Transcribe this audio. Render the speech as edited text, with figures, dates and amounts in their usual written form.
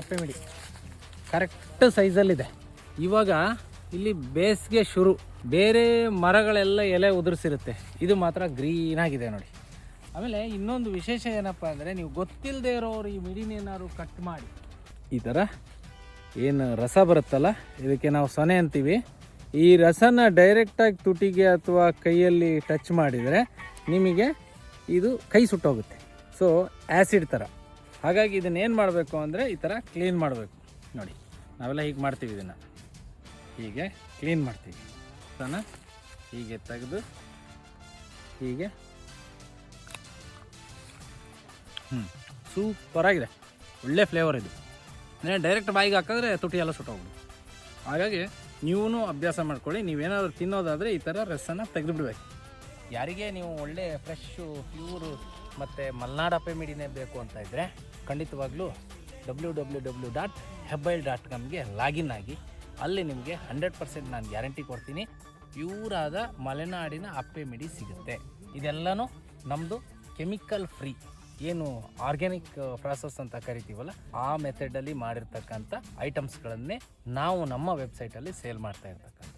ಅಪ್ಪೆ ಮಿಡಿ ಕರೆಕ್ಟ್ ಸೈಜಲ್ಲಿದೆ. ಇವಾಗ ಇಲ್ಲಿ ಬೇಸಿಗೆ ಶುರು, ಬೇರೆ ಮರಗಳೆಲ್ಲ ಎಲೆ ಉದುರಿಸಿರುತ್ತೆ, ಇದು ಮಾತ್ರ ಗ್ರೀನಾಗಿದೆ ನೋಡಿ. ಆಮೇಲೆ ಇನ್ನೊಂದು ವಿಶೇಷ ಏನಪ್ಪ ಅಂದರೆ, ನೀವು ಗೊತ್ತಿಲ್ಲದೆ ಇರೋರು ಈ ಮಿಡಿನೇನಾದ್ರು ಕಟ್ ಮಾಡಿ ಈ ಥರ ಏನು ರಸ ಬರುತ್ತಲ್ಲ, ಇದಕ್ಕೆ ನಾವು ಸೊನೆ ಅಂತೀವಿ. ಈ ರಸನ ಡೈರೆಕ್ಟಾಗಿ ತುಟಿಗೆ ಅಥವಾ ಕೈಯಲ್ಲಿ ಟಚ್ ಮಾಡಿದರೆ ನಿಮಗೆ ಇದು ಕೈ ಸುಟ್ಟೋಗುತ್ತೆ. ಸೊ ಆ್ಯಸಿಡ್ ಥರ. ಹಾಗಾಗಿ ಇದನ್ನೇನು ಮಾಡಬೇಕು ಅಂದರೆ ಈ ಥರ ಕ್ಲೀನ್ ಮಾಡಬೇಕು ನೋಡಿ. ನಾವೆಲ್ಲ ಹೀಗೆ ಮಾಡ್ತೀವಿ, ಇದನ್ನು ಹೀಗೆ ಕ್ಲೀನ್ ಮಾಡ್ತೀವಿ. ಅದನ್ನು ಹೀಗೆ ತೆಗೆದು ಹೀಗೆ ಸೂಪರಾಗಿದೆ, ಒಳ್ಳೆ ಫ್ಲೇವರ್ ಇದು. ಡೈರೆಕ್ಟ್ ಬಾಯಿಗೆ ಹಾಕಿದ್ರೆ ತುಟಿ ಎಲ್ಲ ಸುಟ್ಟೋಗ್ಬಿಡು. ಹಾಗಾಗಿ ನೀವೂ ಅಭ್ಯಾಸ ಮಾಡ್ಕೊಳ್ಳಿ. ನೀವೇನಾದರೂ ತಿನ್ನೋದಾದರೆ ಈ ಥರ ರಸನ ತೆಗೆದುಬಿಡ್ಬೇಕು. ಯಾರಿಗೆ ನೀವು ಒಳ್ಳೆ ಫ್ರೆಶ್ಶು ಪ್ಯೂರು ಮತ್ತು ಮಲ್ನಾಡು ಅಪ್ಪೆ ಮಿಡಿನೇ ಬೇಕು ಅಂತ ಇದ್ದರೆ ಖಂಡಿತವಾಗ್ಲೂ www.hebbyle.comಗೆ ಲಾಗಿನ್ ಆಗಿ, ಅಲ್ಲಿ ನಿಮಗೆ 100% ನಾನು ಗ್ಯಾರಂಟಿ ಕೊಡ್ತೀನಿ, ಪ್ಯೂರಾದ ಮಲೆನಾಡಿನ ಅಪ್ಪೆ ಮಿಡಿ ಸಿಗುತ್ತೆ. ಇದೆಲ್ಲನೂ ನಮ್ಮದು ಕೆಮಿಕಲ್ ಫ್ರೀ, ಏನು ಆರ್ಗ್ಯಾನಿಕ್ ಪ್ರಾಸೆಸ್ ಅಂತ ಕರಿತೀವಲ್ಲ, ಆ ಮೆಥಡಲ್ಲಿ ಮಾಡಿರ್ತಕ್ಕಂಥ ಐಟಮ್ಸ್ಗಳನ್ನೇ ನಾವು ನಮ್ಮ ವೆಬ್ಸೈಟಲ್ಲಿ ಸೇಲ್ ಮಾಡ್ತಾ ಇರ್ತಕ್ಕಂಥ.